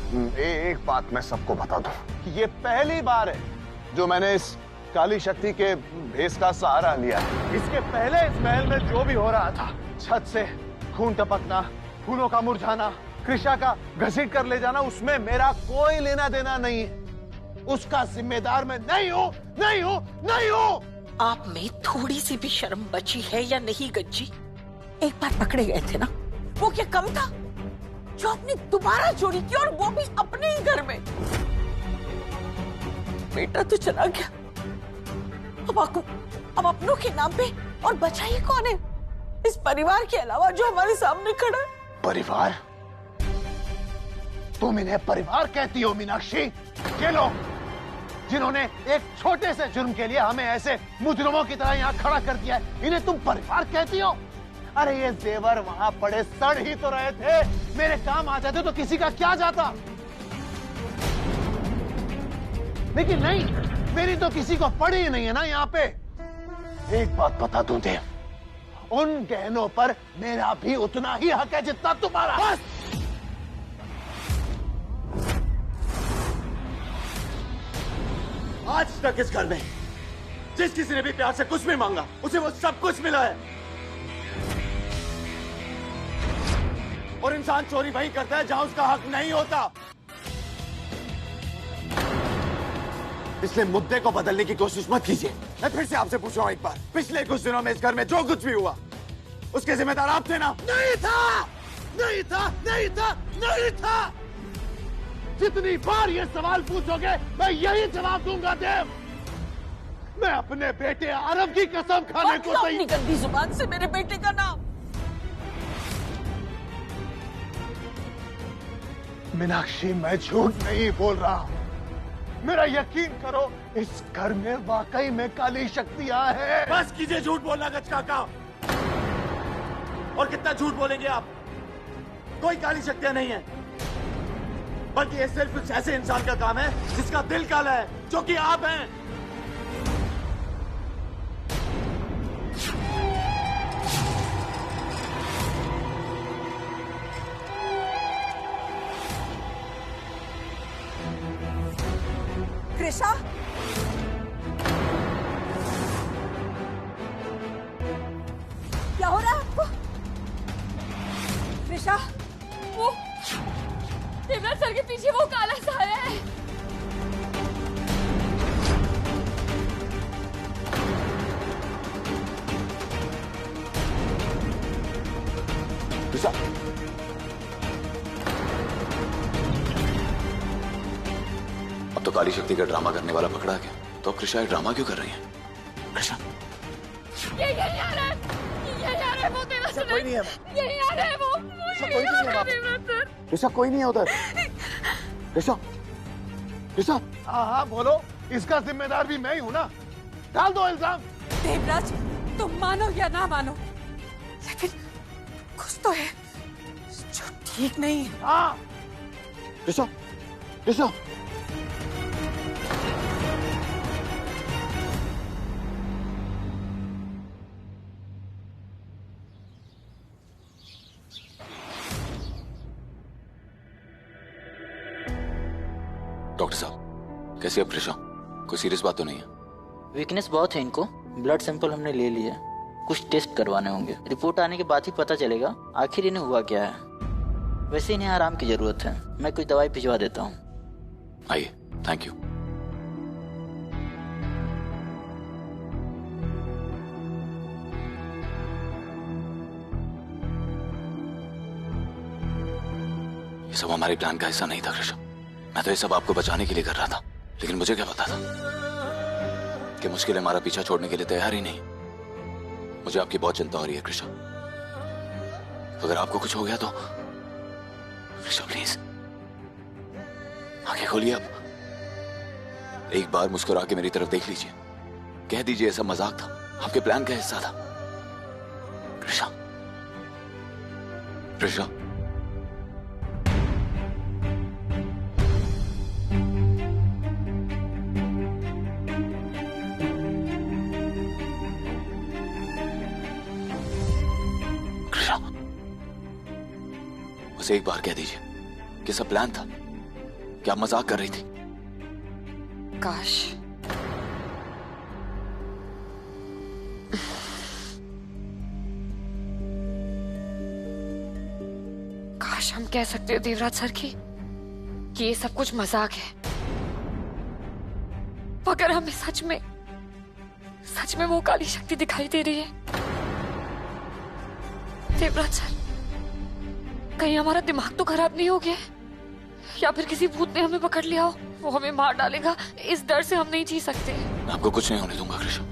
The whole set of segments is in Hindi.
एक बात मैं सबको बता दूं कि ये पहली बार है जो मैंने इस काली शक्ति के भेष का सहारा लिया है। इसके पहले इस महल में जो भी हो रहा था, छत से खून टपकना, फूलों का मुरझाना, कृषा का घसीट कर ले जाना, उसमें मेरा कोई लेना देना नहीं है। उसका जिम्मेदार मैं नहीं हूं, नहीं हूं, नहीं हूं। आप में थोड़ी सी भी शर्म बची है या नहीं गज्जी? एक बार पकड़े गए थे ना, वो क्या कम था जो आपने दोबारा चोरी की, और वो भी अपने ही घर में? बेटा तो चला गया, अब अपनों के नाम पे और बचा ही कौन है इस परिवार के अलावा जो हमारे सामने खड़ा है? परिवार? तुम इन्हें परिवार कहती हो मीनाक्षी? ये लोग जिन्होंने एक छोटे से जुर्म के लिए हमें ऐसे मुजरिमों की तरह यहाँ खड़ा कर दिया है, इन्हें तुम परिवार कहती हो? अरे ये जेवर वहां पड़े सड़ ही तो रहे थे, मेरे काम आ जाते तो किसी का क्या जाता। लेकिन नहीं, मेरी तो किसी को पड़ी ही नहीं है ना यहाँ पे। एक बात बता दूं देव, उन गहनों पर मेरा भी उतना ही हक है जितना तुम्हारा। बस! आज तक इस घर में जिस किसी ने भी प्यार से कुछ भी मांगा, उसे वो सब कुछ मिला है। और इंसान चोरी वही करता है जहां उसका हक नहीं होता। इसलिए मुद्दे को बदलने की कोशिश मत कीजिए। मैं फिर से आपसे पूछ रहा हूं एक बार, पिछले कुछ दिनों में इस घर में जो कुछ भी हुआ, उसके जिम्मेदार आप थे ना? नहीं था, नहीं था, नहीं था, नहीं था। जितनी बार ये सवाल पूछोगे मैं यही जवाब दूंगा देव। मैं अपने बेटे अरब की कसम खाने को तैयार। अपनी गंदी जुबान से मेरे बेटे का नाम। मीनाक्षी, मैं झूठ नहीं बोल रहा हूं। मेरा यकीन करो, इस घर में वाकई में काली शक्तियां हैं। बस कीजिए झूठ बोलना गज काका। और कितना झूठ बोलेंगे आप? कोई काली शक्तियां नहीं है, बल्कि ये सिर्फ कुछ ऐसे इंसान का काम है जिसका दिल काला है, जो कि आप हैं। कृषा, क्या हो रहा है आपको? कृषा, वो देवराज सर के पीछे वो काला साया है। कृषा, अब तो काली शक्ति का ड्रामा करने वाला पकड़ा गया, तो कृषा ड्रामा क्यों कर रही है? कृषा, ये यही आ रहा है, यही आ रहा है वो देवराज सर। कोई नहीं है, यही आ रहा है वो, कोई नहीं है देवराज सर। कृषा, कोई नहीं है उधर। कृषा, कृषा। हाँ हाँ बोलो, इसका जिम्मेदार भी मैं ही हूं ना। डाल दो इल्जाम। देवराज, तुम मानो या ना मानो, लेकिन कुछ तो है जो ठीक नहीं है। हाँ कृषा, कृषा। डॉक्टर साहब, कैसी है कृषा? कोई सीरियस बात तो नहीं है? वीकनेस बहुत है इनको। ब्लड सैंपल हमने ले लिया, कुछ टेस्ट करवाने होंगे। रिपोर्ट आने के बाद ही पता चलेगा आखिर इन्हें हुआ क्या है। वैसे इन्हें आराम की जरूरत है, मैं कुछ दवाई भिजवा देता हूँ। आइए, थैंक यू। ये सब हमारे प्लान का हिस्सा नहीं था कृषा। मैं तो ये सब आपको बचाने के लिए कर रहा था, लेकिन मुझे क्या पता था कि मुश्किलें हमारा पीछा छोड़ने के लिए तैयार ही नहीं। मुझे आपकी बहुत चिंता हो रही है कृषा। अगर आपको कुछ हो गया तो कृषा प्लीज आंखें खोलिए। अब एक बार मुस्कुरा के मेरी तरफ देख लीजिए, कह दीजिए ये सब मजाक था, आपके प्लान का हिस्सा था। कृषा, कृषा। बस एक बार कह दीजिए कि सब प्लान था, क्या आप मजाक कर रही थी? काश काश हम कह सकते हो देवराज सर की कि ये सब कुछ मजाक है। अगर हमें सच में वो काली शक्ति दिखाई दे रही है, देवराज सर कहीं हमारा दिमाग तो खराब नहीं हो गया है? या फिर किसी भूत ने हमें पकड़ लिया हो, वो हमें मार डालेगा, इस डर से हम नहीं जी सकते। मैं आपको कुछ नहीं होने दूंगा कृष्ण।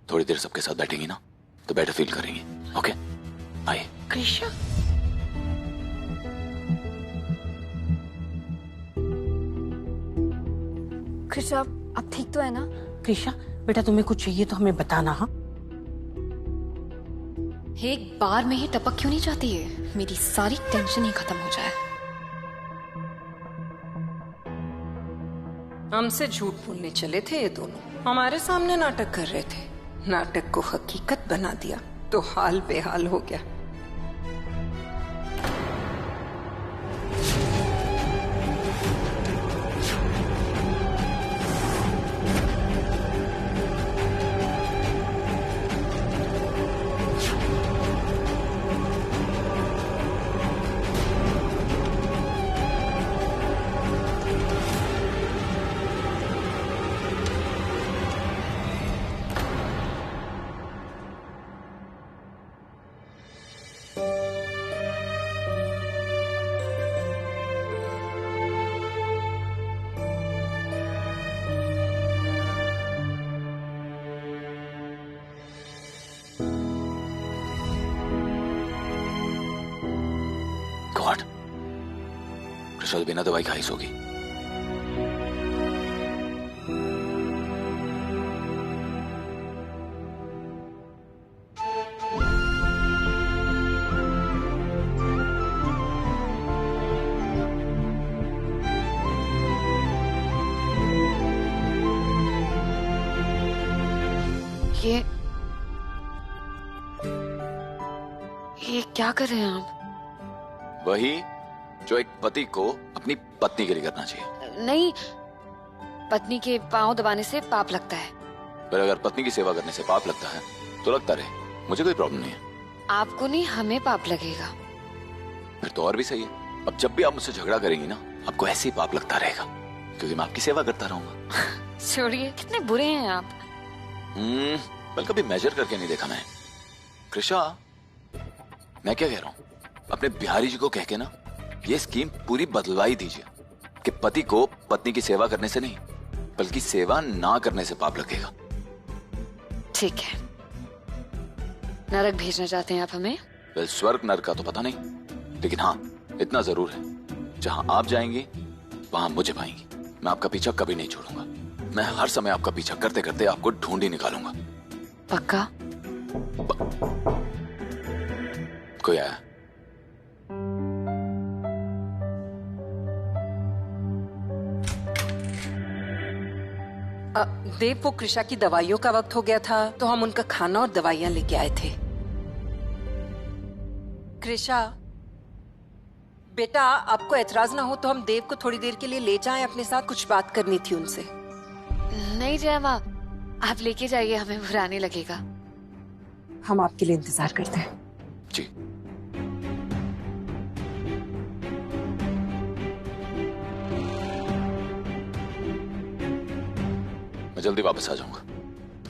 थोड़ी देर सबके साथ बैठेंगी ना तो बेटर फील करेंगी। ओके आइए। कृष्णा, कृष्णा अब ठीक तो है ना? कृष्णा बेटा, तुम्हें कुछ चाहिए तो हमें बताना। हाँ, एक बार में ही टपक क्यों नहीं जाती है? मेरी सारी टेंशन ही खत्म हो जाए। हमसे झूठ बोलने चले थे ये दोनों, हमारे सामने नाटक कर रहे थे। नाटक को हकीकत बना दिया तो हाल बेहाल हो गया। गॉड, कृष्णा तो बिना दवाई खाई सोगी। ये क्या कर रहे हैं आप? वही जो एक पति को अपनी पत्नी के लिए करना चाहिए। नहीं, पत्नी के पांव दबाने से पाप लगता है। पर अगर पत्नी की सेवा करने से पाप लगता है तो लगता रहे, मुझे कोई प्रॉब्लम नहीं है। आपको नहीं, हमें पाप लगेगा। फिर तो और भी सही है। अब जब भी आप मुझसे झगड़ा करेंगी ना, आपको ऐसे ही पाप लगता रहेगा, क्योंकि मैं आपकी सेवा करता रहूंगा। छोड़िए, कितने बुरे हैं आप। बल कभी मेजर करके नहीं देखा मैंने। कृष्णा, मैं क्या कह रहा हूँ, अपने बिहारी जी को कह के ना ये स्कीम पूरी बदलवाई दीजिए कि पति को पत्नी की सेवा करने से नहीं बल्कि सेवा ना करने से पाप लगेगा। ठीक है। नरक भेजना चाहते हैं आप हमें? वेल, स्वर्ग नरक का तो पता नहीं, लेकिन हाँ इतना जरूर है, जहां आप जाएंगी वहां मुझे पाएंगी। मैं आपका पीछा कभी नहीं छोड़ूंगा। मैं हर समय आपका पीछा करते करते आपको ढूंढ ही निकालूंगा। पक्का? कोई आया? देव, वो कृषा की दवाइयों का वक्त हो गया था तो हम उनका खाना और दवाइयां लेके आए थे। कृषा बेटा, आपको एतराज ना हो तो हम देव को थोड़ी देर के लिए ले जाएं अपने साथ, कुछ बात करनी थी उनसे। नहीं जय माँ, आप लेके जाइए, हमें बुरा नहीं लगेगा। हम आपके लिए इंतजार करते हैं। जी। मैं जल्दी वापस आ जाऊंगा,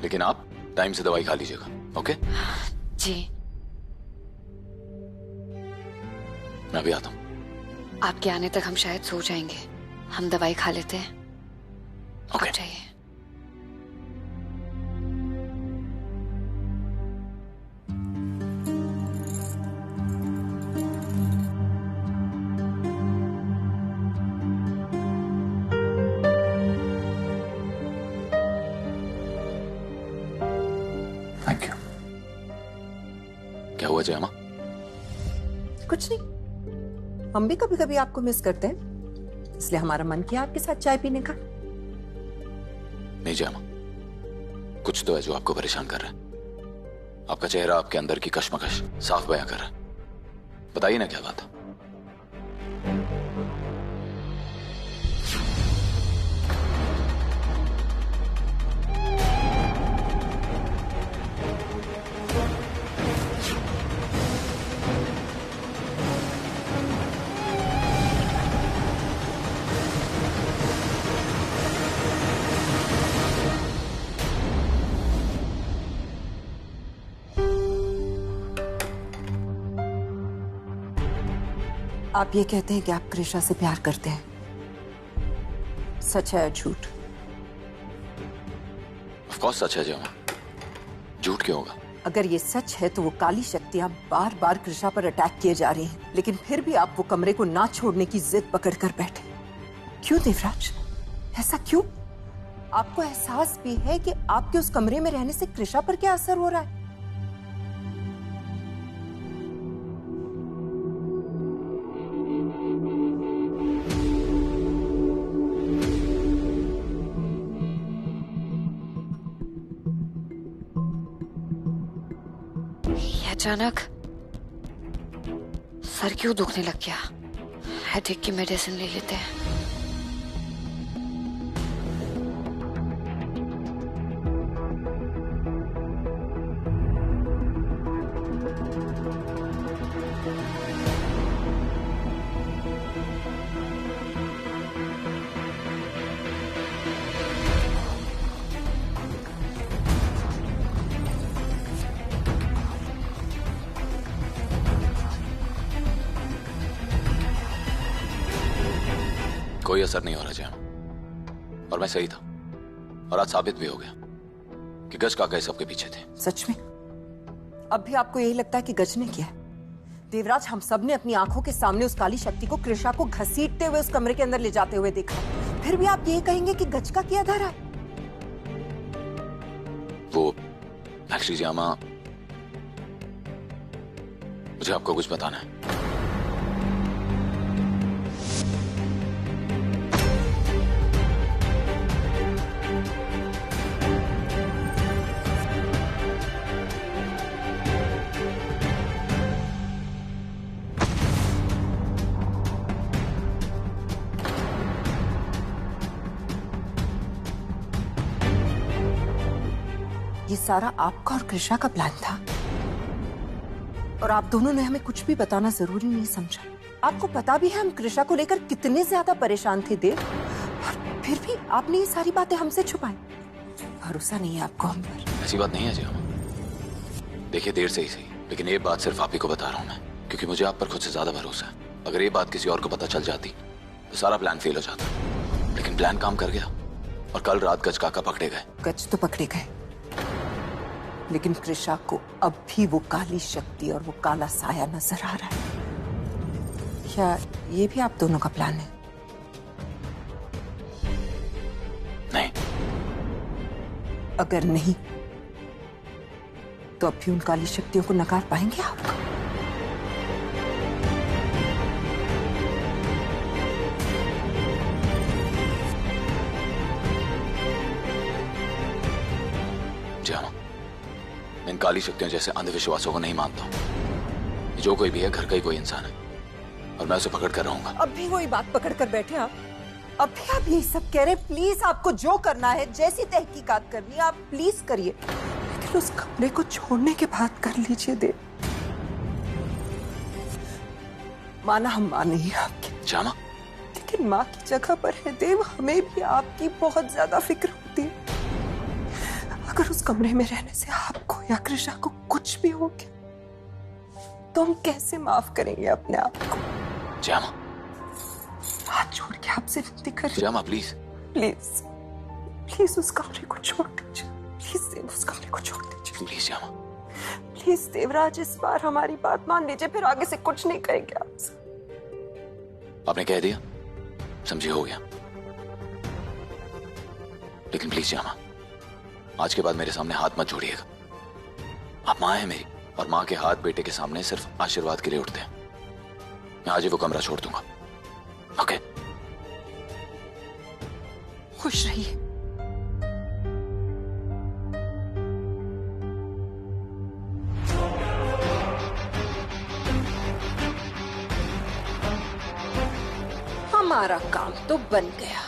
लेकिन आप टाइम से दवाई खा लीजिएगा। ओके? जी। मैं अभी आता हूं। आपके आने तक हम शायद सो जाएंगे। हम दवाई खा लेते हैं। ओके। आप जाइए। Thank you. क्या हुआ जयमा? कुछ नहीं, हम भी कभी कभी आपको मिस करते हैं। इसलिए हमारा मन किया आपके साथ चाय पीने का। नहीं जामा, कुछ तो है जो आपको परेशान कर रहा है। आपका चेहरा आपके अंदर की कश्मकश साफ बयां कर रहा है। बताइए ना क्या बात है। आप ये कहते हैं कि आप कृषा से प्यार करते हैं, सच है या झूठ? ऑफ कोर्स सच है जामा, झूठ क्यों होगा? अगर ये सच है तो वो काली शक्तियां बार बार कृषा पर अटैक किए जा रही हैं, लेकिन फिर भी आप वो कमरे को ना छोड़ने की जिद पकड़ कर बैठे। क्यों देवराज, ऐसा क्यों? आपको एहसास भी है कि आपके उस कमरे में रहने से कृषा पर क्या असर हो रहा है? अचानक सर क्यों दुखने लग गया? हेडेक की मेडिसिन ले लेते हैं। कोई असर नहीं हो रहा जैम, और मैं सही था। और आज साबित भी हो गया कि गज काका इस सबके पीछे थे। सच में? अब भी आपको यही लगता है कि गज ने किया है? देवराज, हम सब ने अपनी आंखों के सामने उस काली शक्ति को कृषा को घसीटते हुए उस कमरे के अंदर ले जाते हुए देखा, फिर भी आप यही कहेंगे कि गज का किया धरा है? वो एक्चुअली जामा, मुझे आपको कुछ बताना है। ये सारा आपका और कृषा का प्लान था, और आप दोनों ने हमें कुछ भी बताना जरूरी नहीं समझा। आपको पता भी है हम कृषा को लेकर कितने ज्यादा परेशान थे देव, और फिर भी आपने ये सारी बातें हमसे छुपाई। भरोसा नहीं है आपको हम पर। ऐसी बात नहीं है जी। देखिए, देर से ही सही, लेकिन ये बात सिर्फ आप ही को बता रहा हूँ मैं, क्योंकि मुझे आप पर खुद से ज्यादा भरोसा है। अगर ये बात किसी और को पता चल जाती तो सारा प्लान फेल हो जाता, लेकिन प्लान काम कर गया और कल रात गज काका पकड़े गए। गज तो पकड़े गए, लेकिन कृषा को अब भी वो काली शक्ति और वो काला साया नजर आ रहा है। क्या ये भी आप दोनों का प्लान है? नहीं। अगर नहीं तो अब भी उन काली शक्तियों को नकार पाएंगे आप? जामा, मैं इन काली शक्तियों जैसे अंधविश्वासों को नहीं मानता हूँ। जो कोई भी है घर का ही कोई इंसान है, और मैं उसे पकड़ कर रहूंगा। अब भी वही बात पकड़ कर बैठे आप? अब भी आप यही सब कह रहे हैं? प्लीज, आपको जो करना है, जैसी तहकीकात करनी है, आप प्लीज करिए, लेकिन उस कमरे को छोड़ने के बाद कर लीजिए देव। माना हम मां नहीं है आपकी, जामा, लेकिन माँ की जगह पर है देव, हमें भी आपकी बहुत ज्यादा फिक्र होती है। अगर उस कमरे में रहने से आपको या कृषा को कुछ भी हो गया तो हम कैसे माफ करेंगे अपने आप को? जामा, हाथ जोड़ के आपसे विनती कर रही हूं। जामा प्लीज, प्लीज प्लीज उस कमरे को छोड़ दीजिए। प्लीज देव, उस कमरे को छोड़ दीजिए। प्लीज जामा। प्लीज देवराज, इस बार हमारी बात मान लीजिए, फिर आगे से कुछ नहीं करेंगे आपसे। आपने कह दिया, समझे, हो गया। लेकिन प्लीज जामा, आज के बाद मेरे सामने हाथ मत जोड़िएगा। आप माँ है मेरी, और माँ के हाथ बेटे के सामने सिर्फ आशीर्वाद के लिए उठते हैं। मैं आज ही वो कमरा छोड़ दूंगा। ओके? खुश रहिए। हमारा काम तो बन गया।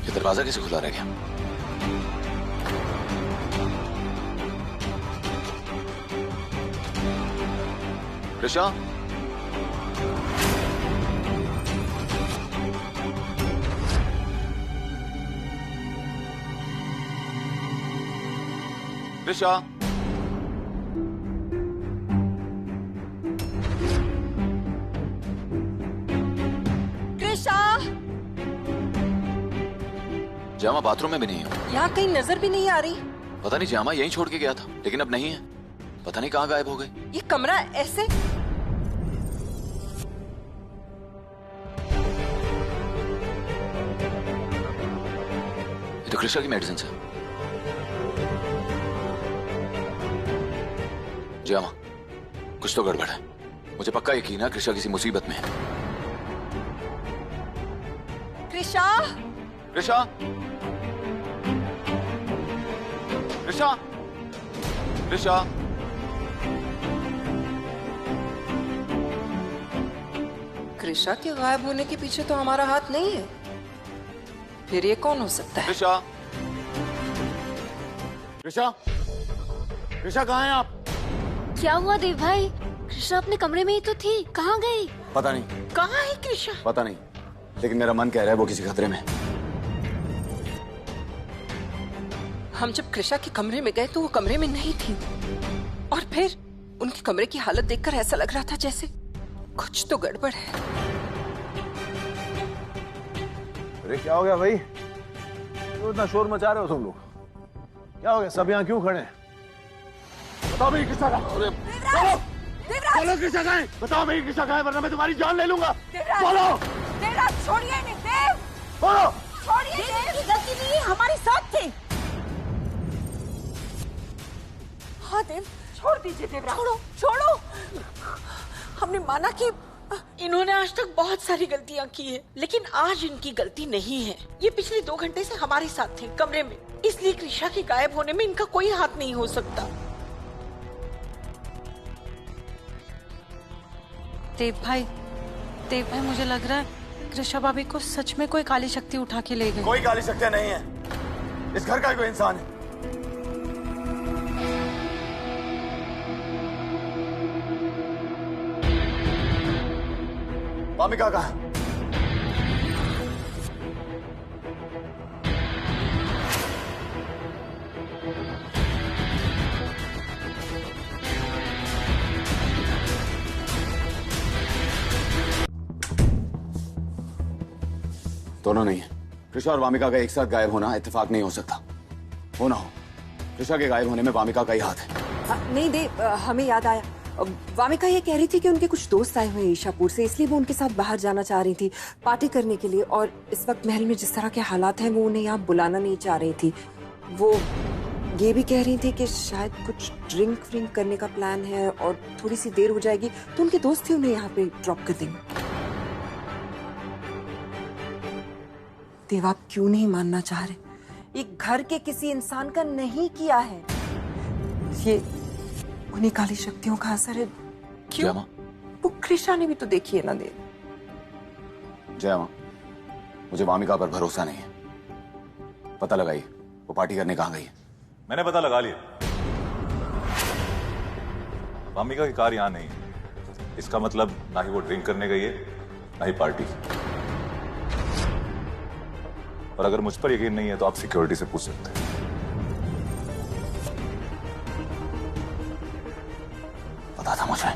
ये दरवाजा कैसे खुला रह गया? कृष्णा, कृष्णा, कृषा, जामा बाथरूम में भी नहीं है। यहाँ कहीं नजर भी नहीं आ रही। पता नहीं, जामा यहीं छोड़ के गया था, लेकिन अब नहीं है। पता नहीं कहाँ गायब हो गई। ये कमरा ऐसे ये तो कृष्णा की मेडिसिन है। जामा, कुछ तो गड़बड़ है। मुझे पक्का यकीन है कृष्णा किसी मुसीबत में है। कृषा, कृष्णा, कृष्णा, कृष्णा, कृषा के गायब होने के पीछे तो हमारा हाथ नहीं है। फिर ये कौन हो सकता है? कृष्णा, कृषा, कृषा कहाँ हैं आप? क्या हुआ देव भाई? कृष्णा अपने कमरे में ही तो थी, कहाँ गई? पता नहीं, कहाँ है कृषा? पता नहीं, लेकिन मेरा मन कह रहा है वो किसी खतरे में है। हम जब कृषा के कमरे में गए तो वो कमरे में नहीं थी, और फिर उनके कमरे की हालत देखकर ऐसा लग रहा था जैसे कुछ तो गड़बड़ है। अरे क्या हो गया भाई? क्यों इतना शोर मचा रहे हो तुम लोग? क्या हो गया? सब यहाँ क्यों खड़े हैं? बताओ मेरी कृष्णा कहाँ? बोलो कृष्णा कहाँ है? बताओ मेरी कृष्णा कहाँ है, वरना मैं तुम्हारी जान ले लूंगा। बोलो। देवराज छोड़िए नहीं, देव बोलो। छोड़िए, देव की गलती नहीं, हमारी साथ थे। हाँ देव, छोड़ दीजिए देवराज। छोड़ो, छोड़ो। हमने माना कि इन्होंने आज तक बहुत सारी गलतियां की है, लेकिन आज इनकी गलती नहीं है। ये पिछले 2 घंटे से हमारे साथ थे कमरे में, इसलिए कृषा के गायब होने में इनका कोई हाथ नहीं हो सकता। देव भाई मुझे लग रहा है कृषा भाभी को सच में कोई काली शक्ति उठा के ले गई। कोई काली शक्ति नहीं है, इस घर का कोई इंसान है। वामिका कहाँ है? दोनों नहीं है। कृषा और वामिका का एक साथ गायब होना इत्तेफाक नहीं हो सकता। हो ना हो, कृषा के गायब होने में वामिका का ही हाथ है। नहीं देव, हमें याद आया। वामिका ये कह रही थी कि उनके कुछ दोस्त आए हुए हैं ईशापुर से, इसलिए वो उनके साथ बाहर जाना चाह रही थी पार्टी करने के लिए, और इस वक्त महल में जिस तरह के हालात हैं वो उन्हें यहाँ बुलाना नहीं चाह रही थी। वो ये भी कह रही थी कि शायद कुछ ड्रिंक करने का प्लान है और थोड़ी सी देर हो जाएगी तो उनके दोस्त ही उन्हें यहाँ पे ड्रॉप कर देंगे। देव, आप क्यों नहीं मानना चाह रहे? ये घर के किसी इंसान का नहीं किया है, ये उन्हीं काली शक्तियों का असर है। क्यों? वो कृषा ने भी तो देखी है ना देव। जय मां, मुझे वामिका पर भरोसा नहीं है। पता लगाइए वो पार्टी करने कहाँ गई है। मैंने पता लगा लिया, वामिका की कार यहाँ नहीं है। इसका मतलब ना ही वो ड्रिंक करने गई है, ना ही पार्टी। और अगर मुझ पर यकीन नहीं है तो आप सिक्योरिटी से पूछ सकते हैं। पता था मुझे।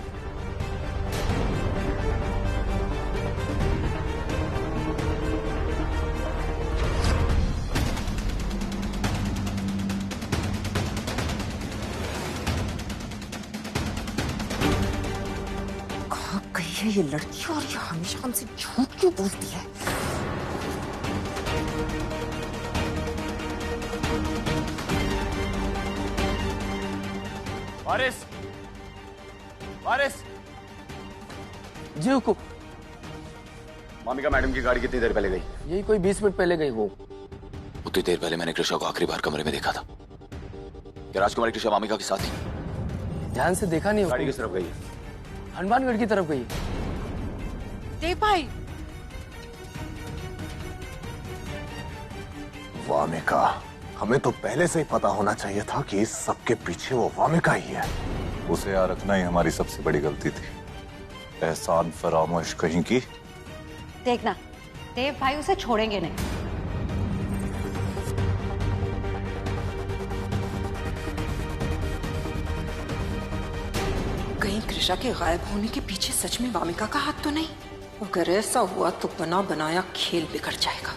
कहाँ गई है ये लड़की, और ये हमेशा हमसे झूठ क्यों बोलती है? वारिस, वारिस, जी हुकुम। मामिका मैडम की गाड़ी कितनी देर पहले गई? यही कोई 20 मिनट पहले गई हो। उतनी देर पहले मैंने कृष्णा को आखिरी बार कमरे में देखा था। क्या राजकुमारी कृष्णा मामिका के साथ थी? ध्यान से देखा नहीं। गाड़ी किस तरफ गई? हनुमानगढ़ की तरफ गई। देव भाई, वामिका, हमें तो पहले से ही पता होना चाहिए था कि इस सबके पीछे वो वामिका ही है। उसे यहाँ रखना ही हमारी सबसे बड़ी गलती थी। एहसान फरामोश कहीं की। देखना, देव भाई उसे छोड़ेंगे नहीं। कहीं कृषा के गायब होने के पीछे सच में वामिका का हाथ तो नहीं? अगर ऐसा हुआ तो बना बनाया खेल बिगड़ जाएगा।